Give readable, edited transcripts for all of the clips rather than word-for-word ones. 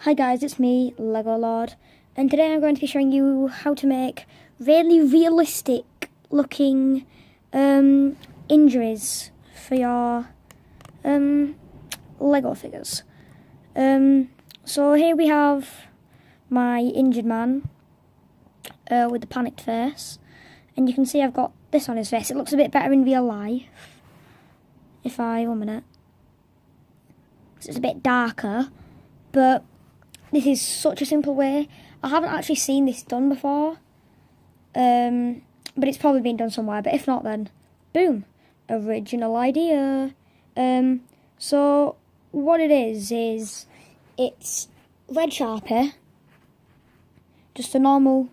Hi guys, it's me, Lego Lord, and today I'm going to be showing you how to make really realistic looking injuries for your Lego figures. So here we have my injured man with the panicked face, and you can see I've got this on his face. It looks a bit better in real life, if I, 1 minute, it's a bit darker, but this is such a simple way. I haven't actually seen this done before, but it's probably been done somewhere. But if not, then boom, original idea. So what it is it's red Sharpie, just a normal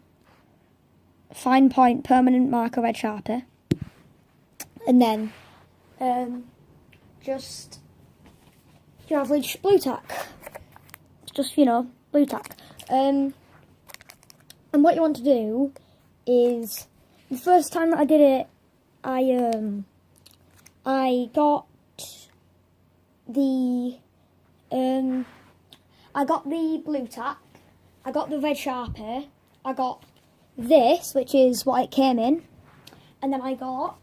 fine point permanent marker red Sharpie, and then just your average blue tack. Just, blue tack. And what you want to do is, the first time that I did it, I got the blue tack, I got the red Sharpie, I got this, which is what it came in, and then I got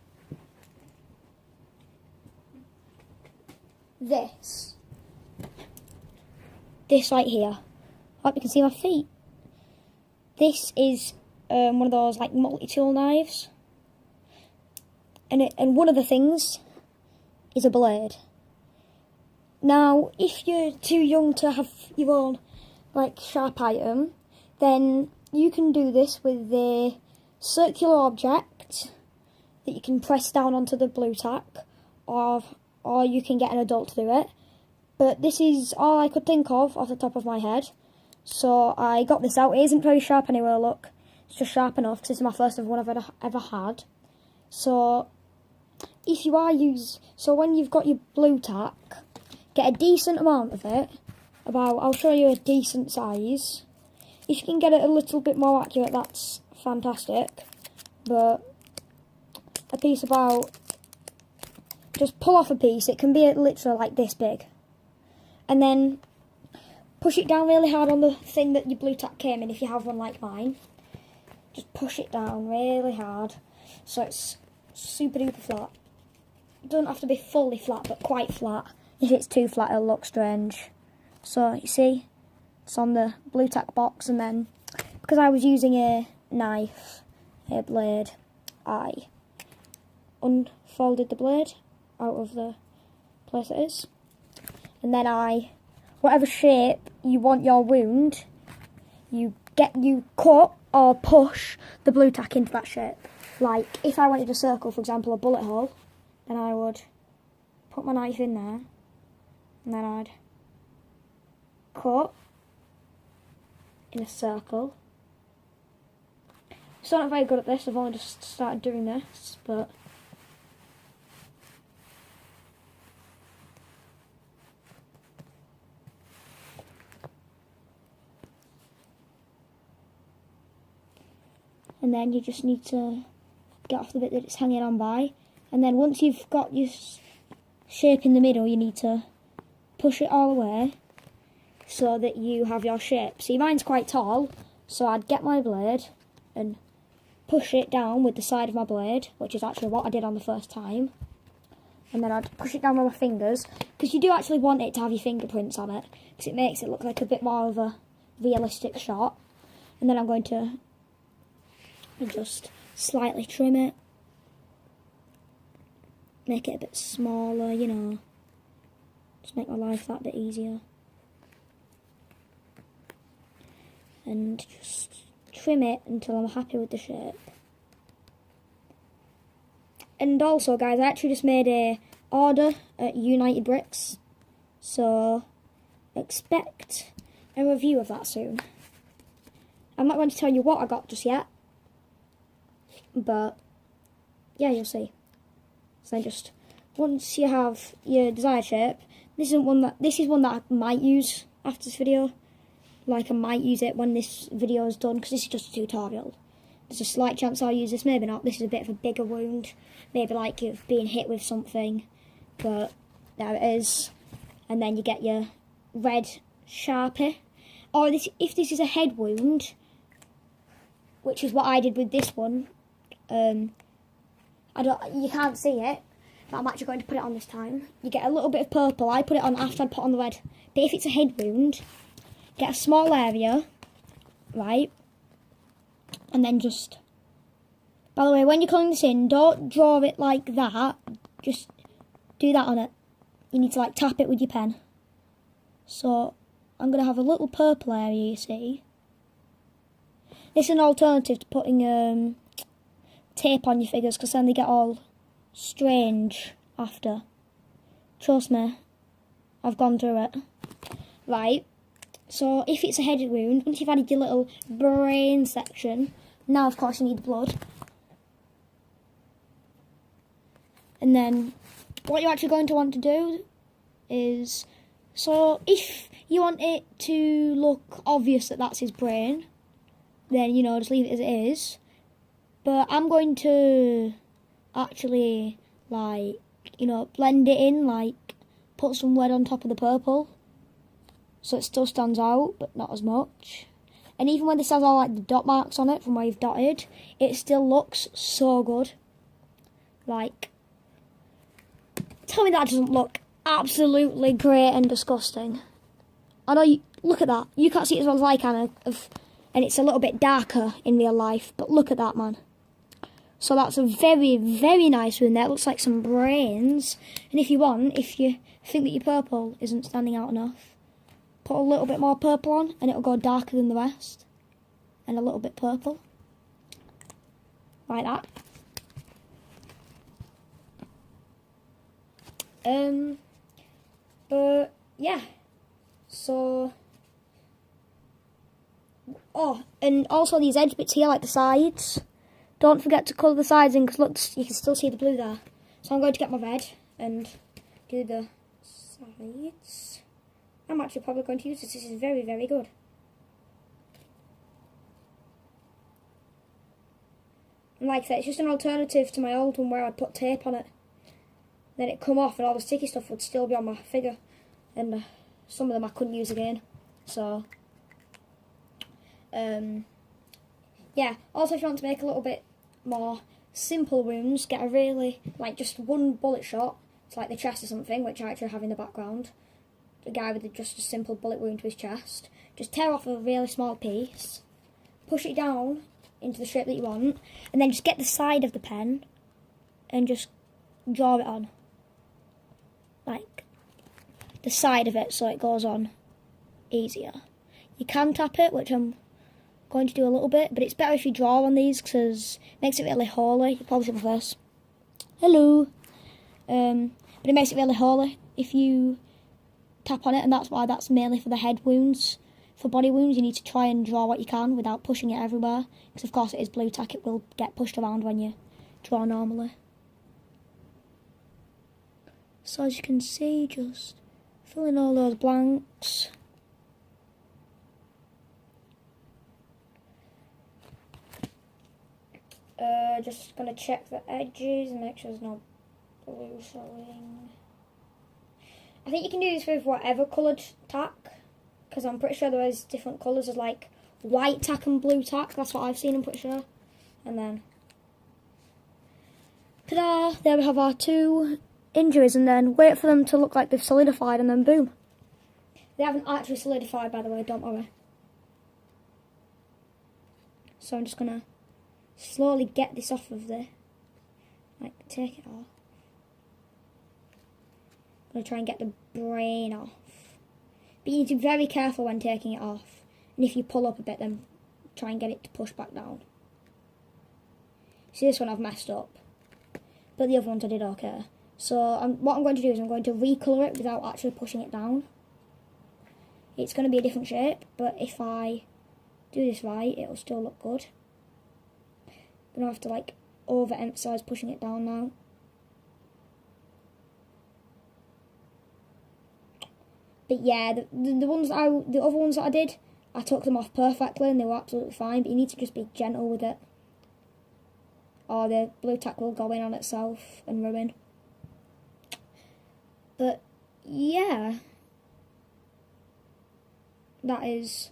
this right here. I hope you can see my feet. This is one of those like multi-tool knives, and one of the things is a blade. Now, if you're too young to have your own like sharp item, then you can do this with a circular object that you can press down onto the blue tack, or you can get an adult to do it. But this is all I could think of off the top of my head. So I got this out. It isn't very sharp anyway, look. It's just sharp enough because this is my first one I've ever had. So if you are so when you've got your blue tack, get a decent amount of it. I'll show you a decent size. If you can get it a little bit more accurate, that's fantastic. But a piece just pull off a piece. It can be literally like this big. And then push it down really hard on the thing that your blue tack came in, if you have one like mine. Just push it down really hard so it's super duper flat. It doesn't have to be fully flat, but quite flat. If it's too flat, it'll look strange. So you see, it's on the blue tack box, and then because I was using a knife, a blade, I unfolded the blade out of the place it is. And then whatever shape you want your wound, you cut or push the blue tack into that shape. Like, if I wanted a circle, for example, a bullet hole, then I would put my knife in there, and then I'd cut in a circle. So I'm not very good at this, I've only just started doing this, but and then you just need to get off the bit that it's hanging on by, and then once you've got your shape in the middle, you need to push it all away so that you have your shape. See, mine's quite tall, so I'd get my blade and push it down with the side of my blade, which is actually what I did on the first time, and then I'd push it down with my fingers, because you do actually want it to have your fingerprints on it, because it makes it look like a bit more of a realistic shot. And then I'm going to just slightly trim it, make it a bit smaller, just make my life that bit easier, and just trim it until I'm happy with the shape. And also, guys, I actually just made a order at United Bricks, so expect a review of that soon. I'm not going to tell you what I got just yet, but yeah, you'll see. So then just once you have your desired shape, this is one that I might use after this video. Like, I might use it when this video is done, because this is just a tutorial. There's a slight chance I'll use this, maybe not. This is a bit of a bigger wound, maybe like you've been hit with something, but there it is. And then you get your red Sharpie, or this, if this is a head wound, which is what I did with this one, you can't see it, but I'm actually going to put it on this time. You get a little bit of purple. I put it on after I'd put on the red. But if it's a head wound, get a small area, right, and then just, by the way, when you're colouring this in, don't draw it like that, just do that on it. You need to like tap it with your pen. So I'm going to have a little purple area, you see. This is an alternative to putting tape on your figures, because then they get all strange after. Trust me, I've gone through it. Right, so if it's a head wound, once you've added your little brain section, now of course you need the blood. And then what you're actually going to want to do is, so if you want it to look obvious that that's his brain, then, you know, just leave it as it is. But I'm going to actually, like, you know, blend it in, like, put some red on top of the purple, so it still stands out, but not as much. And even when this has all, like, the dot marks on it from where you've dotted, it still looks so good. Like, tell me that doesn't look absolutely great and disgusting. I know, you, look at that. You can't see it as well as I can, and it's a little bit darker in real life, but look at that, man. So that's a very, very nice one there. It looks like some brains. And if you want, if you think that your purple isn't standing out enough, put a little bit more purple on and it'll go darker than the rest. And a little bit purple. Like that. But yeah. So, oh, and also these edge bits here, like the sides. Don't forget to colour the sides in, because look, you can still see the blue there. So I'm going to get my red and do the sides. I'm actually probably going to use this. This is very, very good. And like I said, it's just an alternative to my old one where I'd put tape on it. Then it'd come off and all the sticky stuff would still be on my figure. And some of them I couldn't use again. So, yeah. Also, if you want to make a little bit more simple wounds, get a really, like, just one bullet shot to, like, the chest or something, which I actually have in the background. A guy with just a simple bullet wound to his chest. Just tear off a really small piece, push it down into the shape that you want, and then just get the side of the pen and just draw it on. Like, the side of it so it goes on easier. You can tap it, which I'm going to do a little bit, but it's better if you draw on these because it makes it really holy. You probably see my face. Hello. But it makes it really holy if you tap on it, and that's why that's mainly for the head wounds. For body wounds, you need to try and draw what you can without pushing it everywhere, because of course it is blue tack, it will get pushed around when you draw normally. So as you can see, just fill in all those blanks. Just going to check the edges and make sure there's no blue showing. I think you can do this with whatever coloured tack, because I'm pretty sure there is different colours. There's like white tack and blue tack, that's what I've seen, I'm pretty sure. And then, ta-da, there we have our two injuries, and then wait for them to look like they've solidified, and then boom. They haven't actually solidified, by the way, don't worry. So I'm just going to slowly get this off of there. Like, take it off. I'm going to try and get the brain off. But you need to be very careful when taking it off. And if you pull up a bit, then try and get it to push back down. See, this one I've messed up. But the other ones I did okay. So what I'm going to do is I'm going to recolour it without actually pushing it down. It's going to be a different shape, but if I do this right, it'll still look good. I'm going to have to like overemphasise pushing it down now. But yeah, the other ones that I did, I took them off perfectly and they were absolutely fine, but you need to just be gentle with it, or the blue tack will go in on itself and ruin. But yeah, that is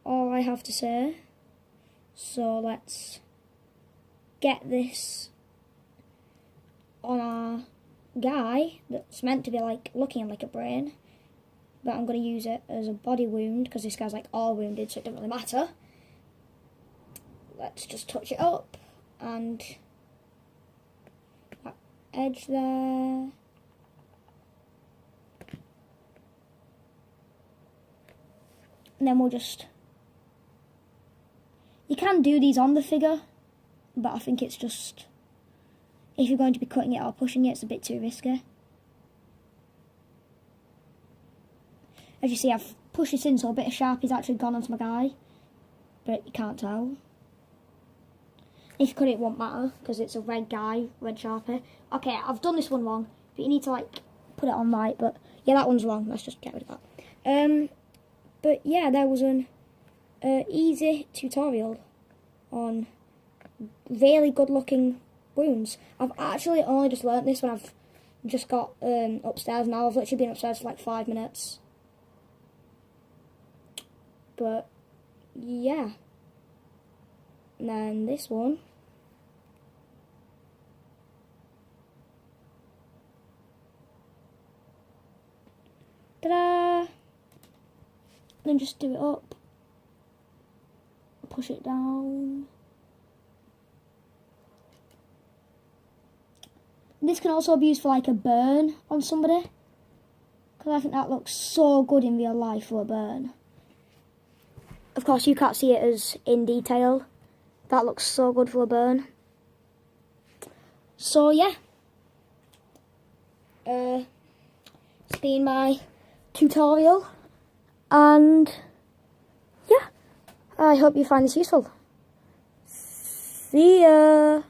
all I have to say. So let's get this on our guy that's meant to be like looking like a brain, but I'm going to use it as a body wound because this guy's like all wounded, so it doesn't really matter. Let's just touch it up and that edge there. And then we'll just, you can do these on the figure, but I think it's just, if you're going to be cutting it or pushing it, it's a bit too risky. As you see, I've pushed it in, so a bit of Sharpie's actually gone onto my guy, but you can't tell. If you cut it, it won't matter, because it's a red guy, red Sharpie. Okay, I've done this one wrong, but you need to like put it on right, but yeah, that one's wrong, let's just get rid of that. But yeah, there was an easy tutorial on really good looking wounds. I've actually only just learnt this when I've just got upstairs now. I've literally been upstairs for like 5 minutes. But yeah. And then this one. Ta-da! Then just do it up. Push it down. This can also be used for like a burn on somebody, because I think that looks so good in real life for a burn. Of course you can't see it as in detail. That looks so good for a burn. So yeah. It's been my tutorial. And yeah, I hope you find this useful. See ya!